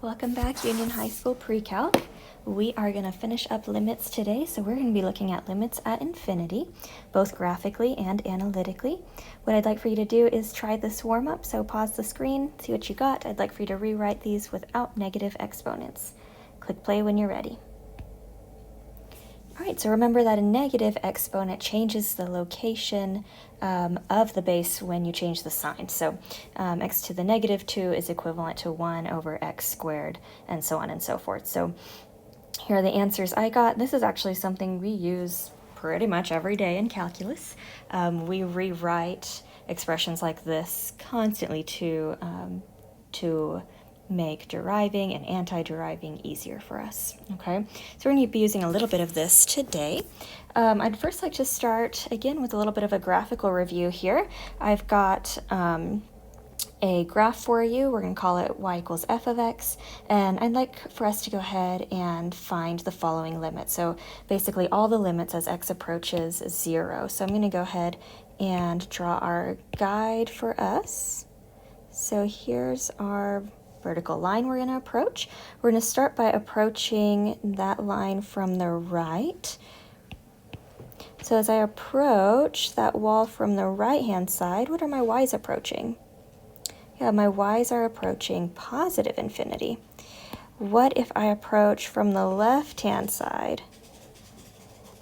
Welcome back, Union High School Pre-Calc. We are going to finish up limits today, so we're going to be looking at limits at infinity, both graphically and analytically. What I'd like for you to do is try this warm-up, so pause the screen, see what you got. I'd like for you to rewrite these without negative exponents. Click play when you're ready. All right, so remember that a negative exponent changes the location of the base when you change the sign. So x to the negative 2 is equivalent to 1 over x squared, and so on and so forth. So here are the answers I got. This is actually something we use pretty much every day in calculus. We rewrite expressions like this constantly to make deriving and anti-deriving easier for us, okay? So we're going to be using a little bit of this today. I'd first like to start, again, with a little bit of a graphical review here. I've got a graph for you. We're going to call it y equals f of x, and I'd like for us to go ahead and find the following limit. So basically all the limits as x approaches 0. So I'm going to go ahead and draw our guide for us. So here's our vertical line we're going to approach. We're going to start by approaching that line from the right. So as I approach that wall from the right-hand side, what are my y's approaching? Yeah, my y's are approaching positive infinity. What if I approach from the left-hand side?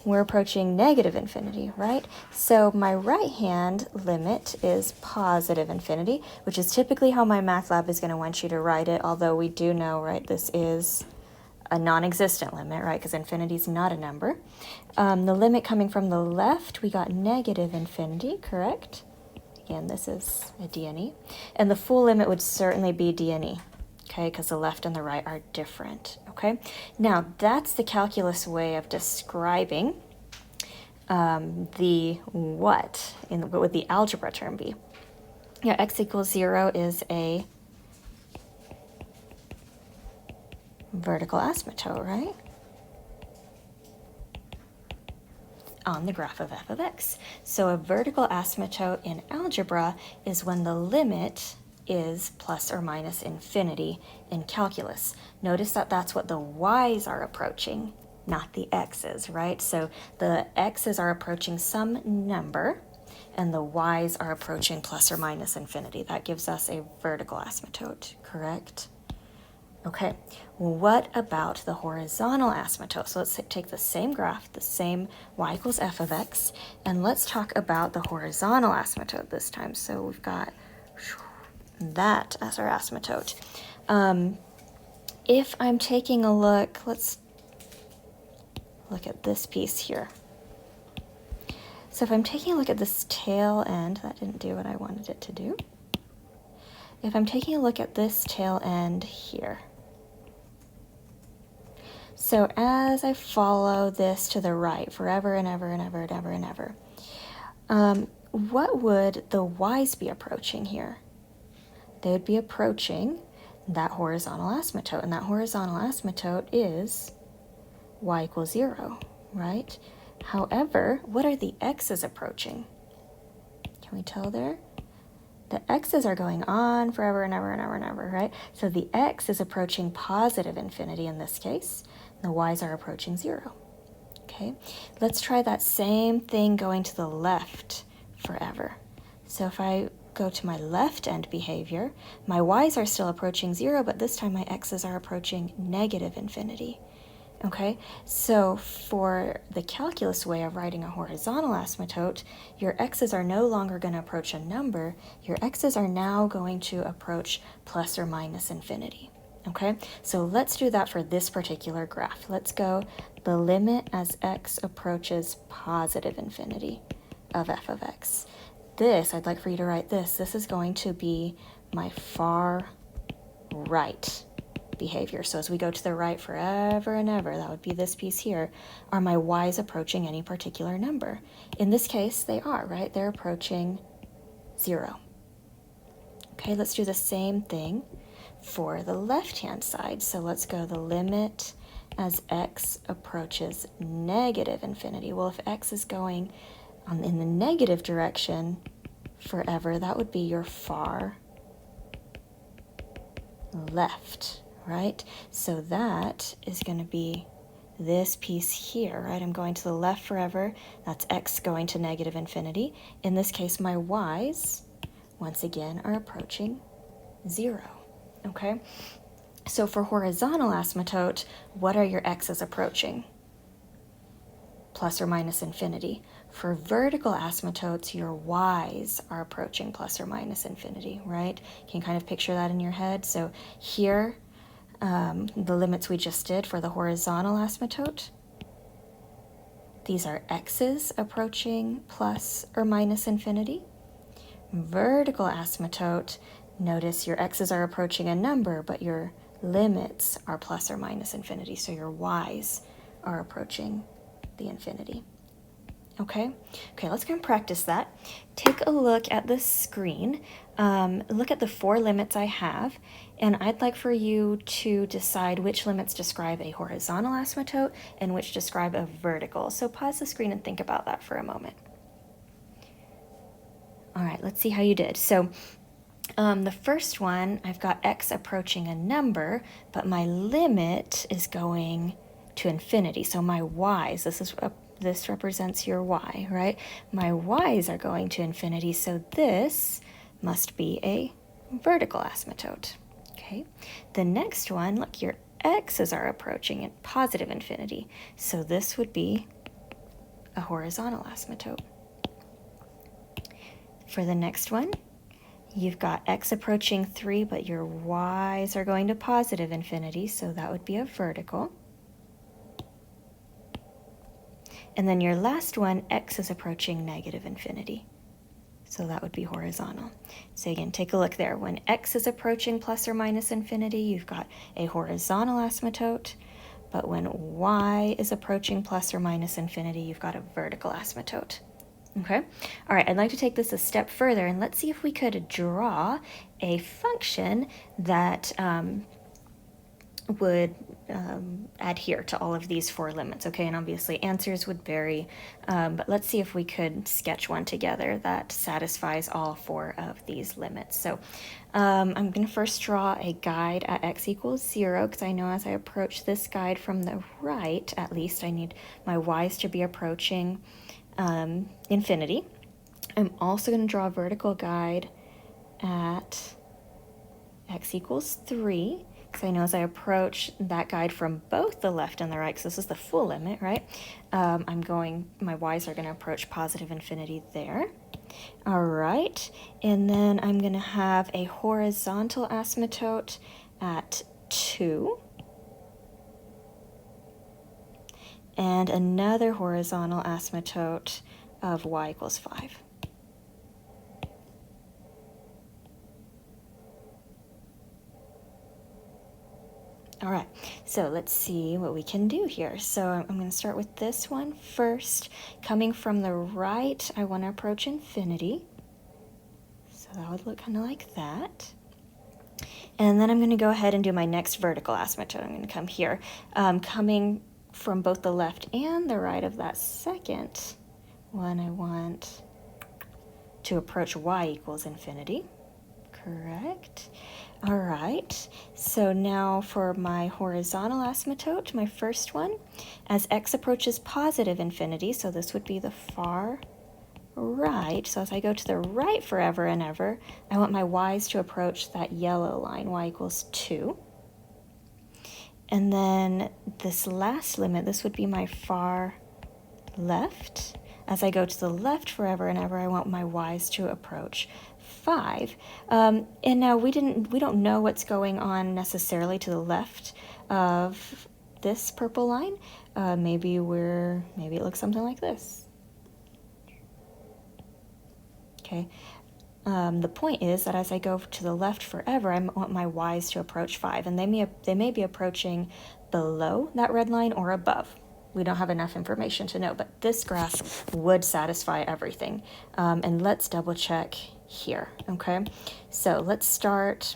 We're approaching negative infinity, right? So my right-hand limit is positive infinity, which is typically how my math lab is going to want you to write it, although we do know, right, this is a non-existent limit, right, because infinity is not a number. The limit coming from the left, we got negative infinity, correct? Again, this is a d/e. And the full limit would certainly be d/e, okay, because the left and the right are different, okay? Now, that's the calculus way of describing the what, what would the algebra term be? Yeah, x equals 0 is a vertical asymptote, right? On the graph of f of x. So a vertical asymptote in algebra is when the limit is plus or minus infinity in calculus. Notice that that's what the y's are approaching, not the x's, right? So the x's are approaching some number, and the y's are approaching plus or minus infinity. That gives us a vertical asymptote, correct? Okay, what about the horizontal asymptote? So let's take the same graph, the same y equals f of x, and let's talk about the horizontal asymptote this time. So we've got that as our asymptote. If I'm taking a look, let's look at this piece here. So if I'm taking a look at this tail end, that didn't do what I wanted it to do. If I'm taking a look at this tail end here, so as I follow this to the right forever and ever and ever and ever and ever, what would the y's be approaching here? They would be approaching that horizontal asymptote, and that horizontal asymptote is y equals 0, right? However, what are the x's approaching? Can we tell there? The x's are going on forever and ever and ever and ever, right? So the x is approaching positive infinity in this case. The y's are approaching 0, okay? Let's try that same thing going to the left forever. So if I go to my left end behavior, my y's are still approaching 0, but this time my x's are approaching negative infinity, okay? So for the calculus way of writing a horizontal asymptote, your x's are no longer going to approach a number. Your x's are now going to approach plus or minus infinity. Okay, so let's do that for this particular graph. Let's go the limit as x approaches positive infinity of f of x. This, I'd like for you to write this. This is going to be my far right behavior. So as we go to the right forever and ever, that would be this piece here. Are my y's approaching any particular number? In this case, they are, right? They're approaching 0. Okay, let's do the same thing for the left-hand side. So let's go the limit as x approaches negative infinity. Well, if x is going in the negative direction forever, that would be your far left, right? So that is going to be this piece here, right? I'm going to the left forever. That's x going to negative infinity. In this case, my y's, once again, are approaching 0, okay? So for horizontal asymptote, what are your x's approaching? Plus or minus infinity. For vertical asymptotes, your y's are approaching plus or minus infinity, right? You can kind of picture that in your head. So here, the limits we just did for the horizontal asymptote, these are x's approaching plus or minus infinity. Vertical asymptote, notice your x's are approaching a number, but your limits are plus or minus infinity, so your y's are approaching the infinity. Okay, let's go and practice that. Take a look at the screen. Look at the 4 limits I have, and I'd like for you to decide which limits describe a horizontal asymptote and which describe a vertical. So pause the screen and think about that for a moment. All right, let's see how you did. So the first one, I've got x approaching a number, but my limit is going to infinity. So my y's, this represents your y, right? My y's are going to infinity, so this must be a vertical asymptote. Okay. The next one, look, your x's are approaching at positive infinity, so this would be a horizontal asymptote. For the next one, you've got x approaching 3, but your y's are going to positive infinity, so that would be a vertical. And then your last one, x is approaching negative infinity, so that would be horizontal. So again, take a look there. When x is approaching plus or minus infinity, you've got a horizontal asymptote, but when y is approaching plus or minus infinity, you've got a vertical asymptote. Okay, all right, I'd like to take this a step further, and let's see if we could draw a function that would adhere to all of these 4 limits, okay? And obviously answers would vary, but let's see if we could sketch one together that satisfies all 4 of these limits. So I'm going to first draw a guide at x equals 0, because I know as I approach this guide from the right, at least, I need my y's to be approaching infinity. I'm also going to draw a vertical guide at x equals 3, because I know as I approach that guide from both the left and the right, because this is the full limit, right? My y's are going to approach positive infinity there. All right, and then I'm going to have a horizontal asymptote at 2, and another horizontal asymptote of y equals 5. All right, so let's see what we can do here. So I'm going to start with this one first. Coming from the right, I want to approach infinity. So that would look kind of like that. And then I'm going to go ahead and do my next vertical asymptote. I'm going to come here. Coming from both the left and the right of that second one, I want to approach y equals infinity. Correct. All right, so now for my horizontal asymptote, my first one, as x approaches positive infinity, so this would be the far right. So as I go to the right forever and ever, I want my y's to approach that yellow line, y equals 2. And then this last limit, this would be my far left. As I go to the left forever and ever, I want my y's to approach 5. And now we don't know what's going on necessarily to the left of this purple line. Maybe it looks something like this. Okay. The point is that as I go to the left forever, I want my y's to approach 5, and they may be approaching below that red line or above. We don't have enough information to know, but this graph would satisfy everything. And let's double check here, okay? So let's start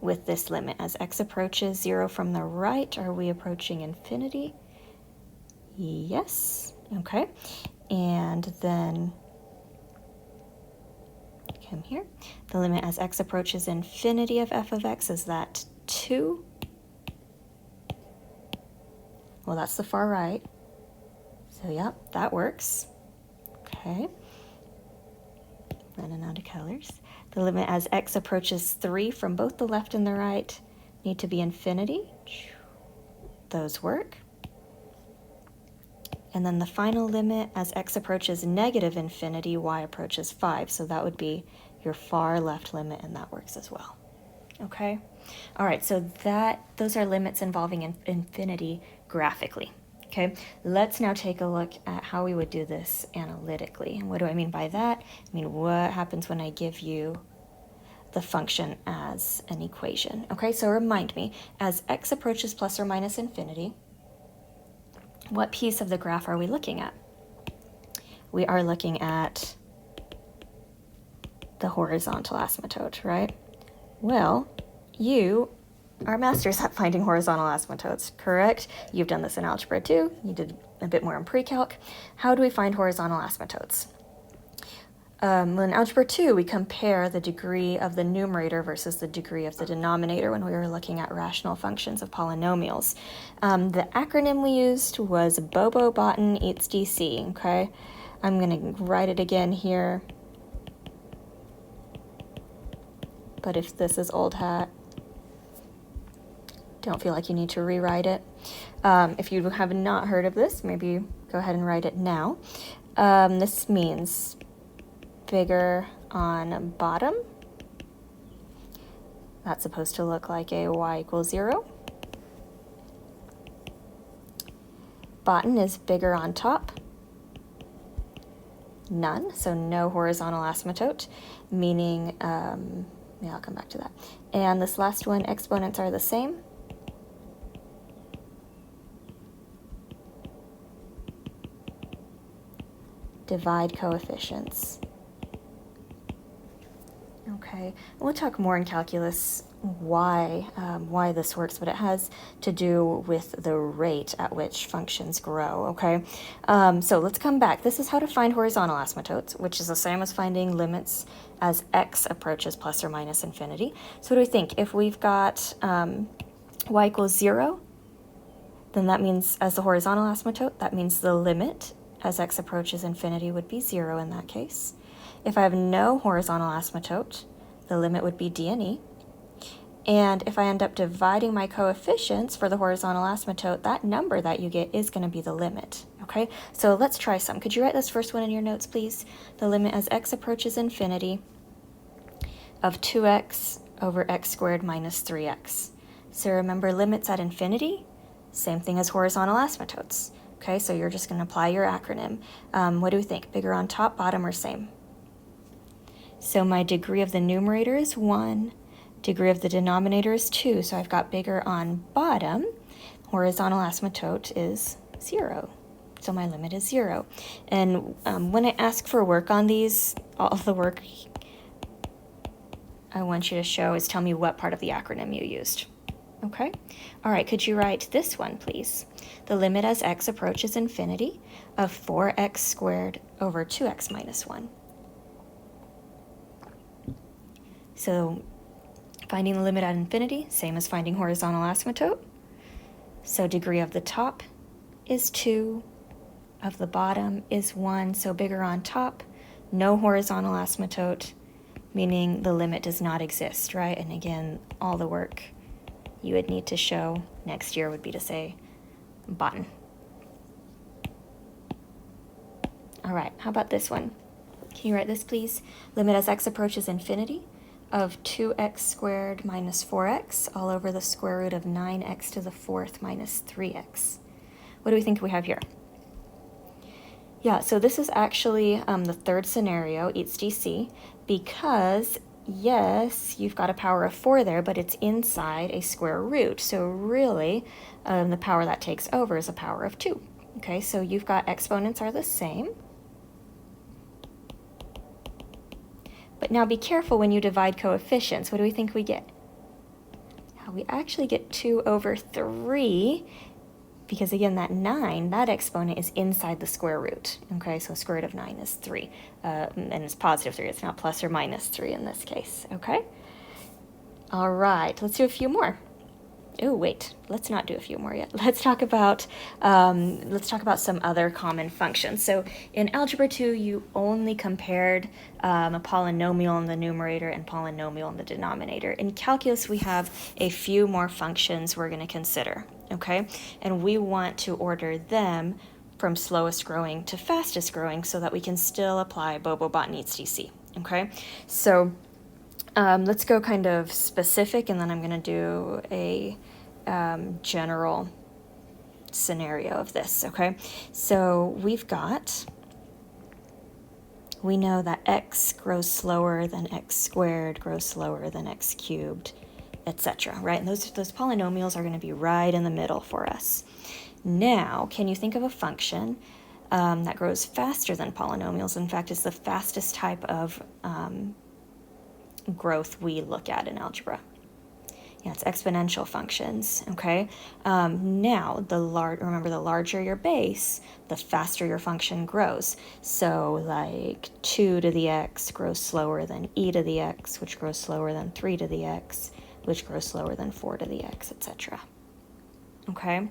with this limit. As x approaches 0 from the right, are we approaching infinity? Yes, okay. And then come here. The limit as x approaches infinity of f of x is that 2. Well, that's the far right. So, yep, that works. Okay. Running out of colors. The limit as x approaches 3 from both the left and the right need to be infinity. Those work. And then the final limit as x approaches negative infinity, y approaches 5. So that would be your far left limit, and that works as well. Okay? All right, so those are limits involving infinity graphically. Okay, let's now take a look at how we would do this analytically. And what do I mean by that? I mean, what happens when I give you the function as an equation? Okay, so remind me, as x approaches plus or minus infinity, what piece of the graph are we looking at? We are looking at the horizontal asymptote, right? Well, you are masters at finding horizontal asymptotes, correct? You've done this in Algebra 2. You did a bit more in pre-calc. How do we find horizontal asymptotes? In Algebra 2, we compare the degree of the numerator versus the degree of the denominator when we were looking at rational functions of polynomials. The acronym we used was Bobo Botten eats DC, okay? I'm going to write it again here. But if this is old hat, don't feel like you need to rewrite it. If you have not heard of this, maybe go ahead and write it now. This means bigger on bottom. That's supposed to look like a y equals 0. Botten is bigger on top. None, so no horizontal asymptote, meaning, yeah, I'll come back to that. And this last one, exponents are the same. Divide coefficients. Okay, we'll talk more in calculus why this works, but it has to do with the rate at which functions grow, okay? So let's come back. This is how to find horizontal asymptotes, which is the same as finding limits as x approaches plus or minus infinity. So what do we think? If we've got y equals 0, then that means as the horizontal asymptote, that means the limit as x approaches infinity would be 0 in that case. If I have no horizontal asymptote, the limit would be d and e. And if I end up dividing my coefficients for the horizontal asymptote, that number that you get is going to be the limit. Okay, so let's try some. Could you write this first one in your notes, please? The limit as x approaches infinity of 2x over x squared minus 3x. So remember, limits at infinity, same thing as horizontal asymptotes. Okay, so you're just going to apply your acronym. What do we think? Bigger on top, bottom, or same? So my degree of the numerator is 1, degree of the denominator is 2, so I've got bigger on bottom. Horizontal asymptote is 0, so my limit is 0. And when I ask for work on these, all of the work I want you to show is tell me what part of the acronym you used. Okay? All right, could you write this one, please? The limit as x approaches infinity of 4x squared over 2x minus 1. So finding the limit at infinity, same as finding horizontal asymptote. So degree of the top is 2, of the bottom is 1, so bigger on top, no horizontal asymptote, meaning the limit does not exist, right? And again, all the work you would need to show next year would be to say bottom. All right, how about this one? Can you write this, please? Limit as x approaches infinity of 2x squared minus 4x all over the square root of 9x to the 4th minus 3x. What do we think we have here? Yeah, so this is actually the third scenario, eats DC, because yes, you've got a power of 4 there, but it's inside a square root. So really, the power that takes over is a power of 2. Okay, so you've got exponents are the same. But now be careful when you divide coefficients. What do we think we get? We actually get 2 over 3, because again, that 9, that exponent is inside the square root. Okay, so square root of 9 is 3, and it's positive 3. It's not plus or minus 3 in this case, okay? All right, let's do a few more. Oh, wait, let's not do a few more yet. Let's talk about some other common functions. So in Algebra 2, you only compared a polynomial in the numerator and polynomial in the denominator. In Calculus, we have a few more functions we're going to consider, okay? And we want to order them from slowest growing to fastest growing so that we can still apply Bobo-Bot and EATS-DC, okay? So let's go kind of specific, and then I'm going to do a general scenario of this, okay? So we know that x grows slower than x squared, grows slower than x cubed, etc., right? And those polynomials are going to be right in the middle for us. Now, can you think of a function that grows faster than polynomials? In fact, it's the fastest type of growth we look at in algebra. Yeah, it's exponential functions, okay? Now, remember, the larger your base, the faster your function grows. So like 2 to the x grows slower than e to the x, which grows slower than 3 to the x, which grows slower than 4 to the x, etc. Okay?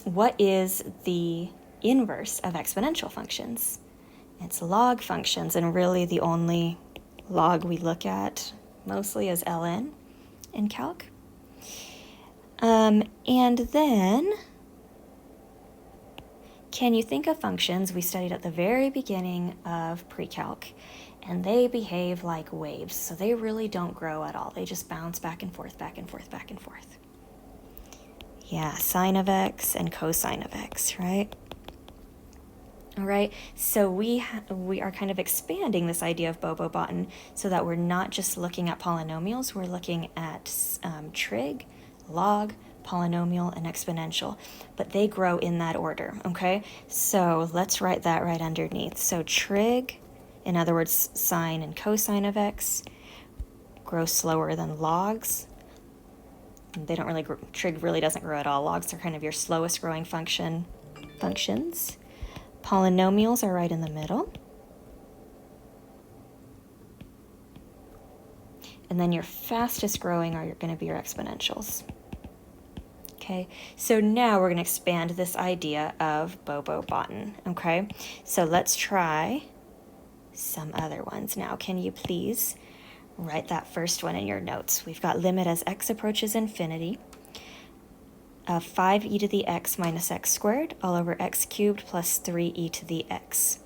What is the inverse of exponential functions? It's log functions, and really the only log we look at mostly is ln in calc. And then, can you think of functions we studied at the very beginning of pre-calc, and they behave like waves, so they really don't grow at all. They just bounce back and forth, back and forth, back and forth. Yeah, sine of x and cosine of x, right? All right, so we are kind of expanding this idea of Bobo-Bot so that we're not just looking at polynomials, we're looking at trig, log, polynomial, and exponential, but they grow in that order, okay? So let's write that right underneath. So trig, in other words, sine and cosine of x, grow slower than logs. They don't really grow, trig really doesn't grow at all. Logs are kind of your slowest growing functions. Polynomials are right in the middle. And then your fastest growing are going to be your exponentials. Okay, so now we're going to expand this idea of Bobo-Bot, okay? So let's try some other ones now. Can you please write that first one in your notes? We've got limit as x approaches infinity of 5e to the x minus x squared all over x cubed plus 3e to the x.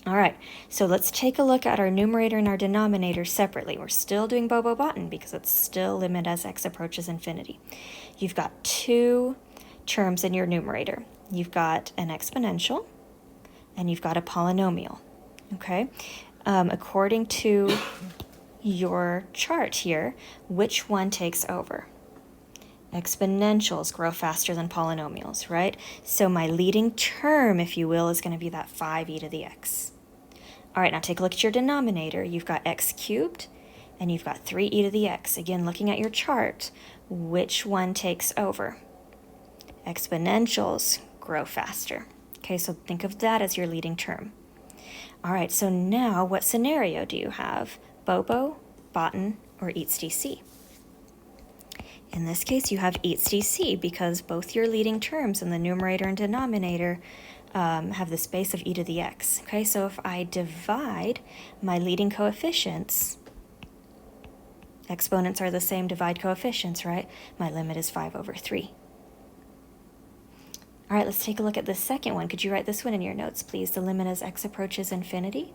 All right, so let's take a look at our numerator and our denominator separately. We're still doing Bobo-Bot because it's still limit as x approaches infinity. You've got two terms in your numerator. You've got an exponential and you've got a polynomial, okay? According to your chart here, which one takes over? Exponentials grow faster than polynomials, right? So my leading term, if you will, is going to be that 5e to the x. All right, now take a look at your denominator. You've got x cubed and you've got 3e to the x. Again, looking at your chart, which one takes over? Exponentials grow faster. Okay, so think of that as your leading term. All right, so now what scenario do you have? Bobo, Botten, or EATS-DC? In this case, you have EATS-DC because both your leading terms in the numerator and denominator have the space of e to the x. Okay, so if I divide my leading coefficients, exponents are the same, divide coefficients, right? My limit is 5 over 3. All right, let's take a look at the second one. Could you write this one in your notes, please? The limit as x approaches infinity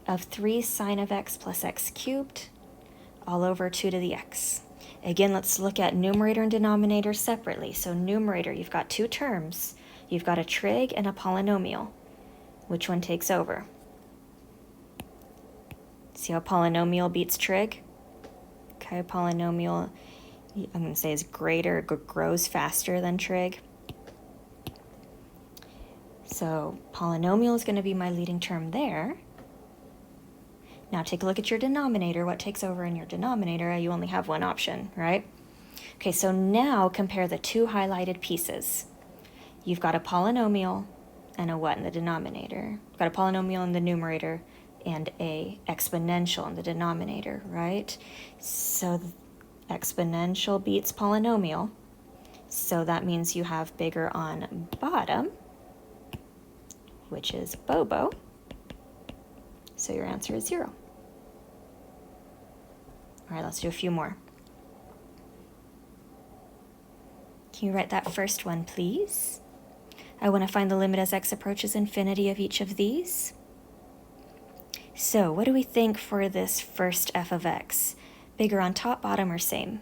of 3 sine of x plus x cubed all over 2 to the x. Again, let's look at numerator and denominator separately. So numerator, you've got two terms. You've got a trig and a polynomial. Which one takes over? See how polynomial beats trig? Okay, polynomial, I'm going to say is greater, grows faster than trig. So polynomial is going to be my leading term there. Now take a look at your denominator. What takes over in your denominator? You only have one option, right? Okay, so now compare the two highlighted pieces. You've got a polynomial and a what in the denominator? You've got a polynomial in the numerator. and a exponential in the denominator, right? So exponential beats polynomial. So that means you have bigger on bottom, which is Bobo. So your answer is 0. All right, let's do a few more. Can you write that first one, please? I want to find the limit as x approaches infinity of each of these. So what do we think for this first f of x? Bigger on top, bottom, or same?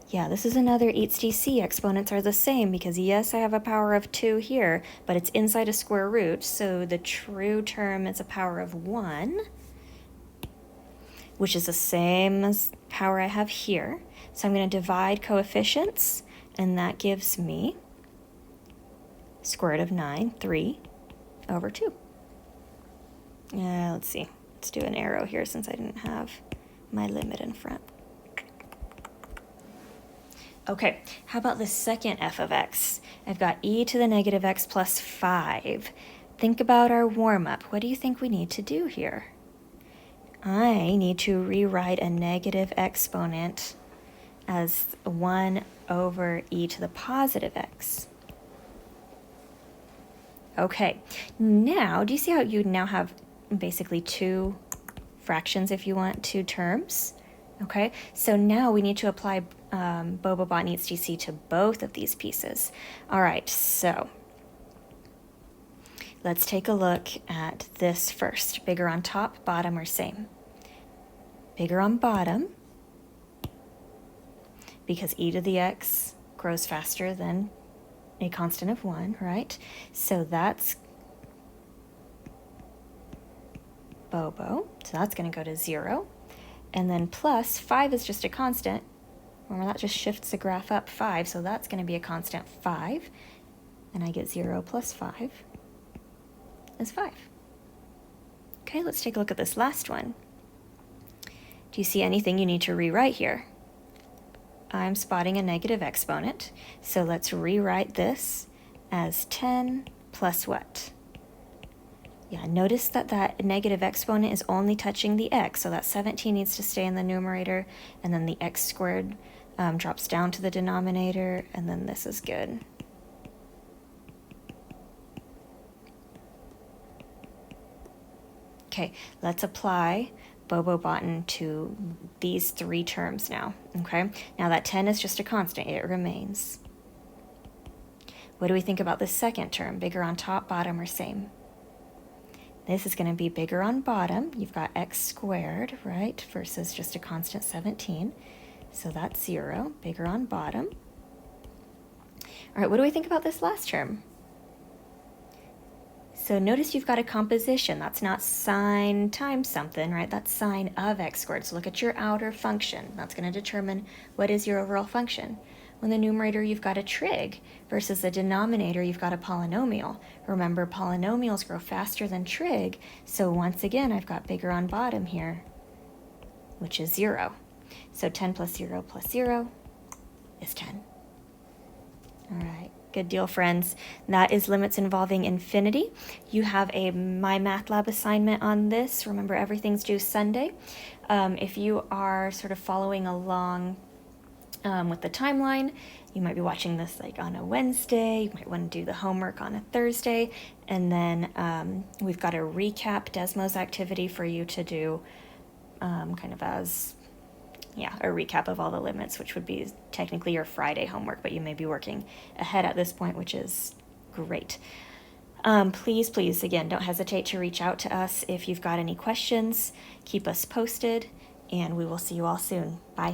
Yeah, this is another eats dc. Exponents are the same because yes, I have a power of 2 here, but it's inside a square root, so the true term is a power of 1, which is the same as power I have here. So I'm going to divide coefficients, and that gives me square root of 9, 3 over 2. Let's see. Let's do an arrow here since I didn't have my limit in front. Okay, how about the second f of x? I've got e to the negative x plus 5. Think about our warm-up. What do you think we need to do here? I need to rewrite a negative exponent as 1 over e to the positive x. Okay, now, do you see how you now have basically 2 fractions if you want, 2 terms? Okay, so now we need to apply Bobo-Bot eats dc to both of these pieces. All right, so let's take a look at this first. Bigger on top, bottom, or same? Bigger on bottom, because e to the x grows faster than a constant of 1, right? So that's Bobo, so that's going to go to 0. And then plus 5 is just a constant. Remember, that just shifts the graph up 5, so that's going to be a constant 5. And I get 0 plus 5 is 5. Okay, let's take a look at this last one. Do you see anything you need to rewrite here? I'm spotting a negative exponent, so let's rewrite this as 10 plus what? Yeah, notice that that negative exponent is only touching the x, so that 17 needs to stay in the numerator, and then the x squared drops down to the denominator, and then this is good. Okay, let's apply Bobo-Bot to these 3 terms now, okay? Now that 10 is just a constant, it remains. What do we think about the second term? Bigger on top, bottom, or same? This is going to be bigger on bottom. You've got x squared, right, versus just a constant 17. So that's 0, bigger on bottom. All right, what do we think about this last term? So notice you've got a composition. That's not sine times something, right? That's sine of x squared. So look at your outer function. That's going to determine what is your overall function. In the numerator, you've got a trig, versus the denominator, you've got a polynomial. Remember, polynomials grow faster than trig, so once again, I've got bigger on bottom here, which is 0. So 10 plus 0 is 10. All right, good deal, friends. That is limits involving infinity. You have a My Math Lab assignment on this. Remember, everything's due Sunday. If you are sort of following along with the timeline, you might be watching this like on a Wednesday. You might want to do the homework on a Thursday, and then we've got a recap Desmos activity for you to do, kind of as a recap of all the limits, which would be technically your Friday homework, but you may be working ahead at this point, which is great. Please, again, don't hesitate to reach out to us if you've got any questions. Keep us posted, and we will see you all soon. Bye.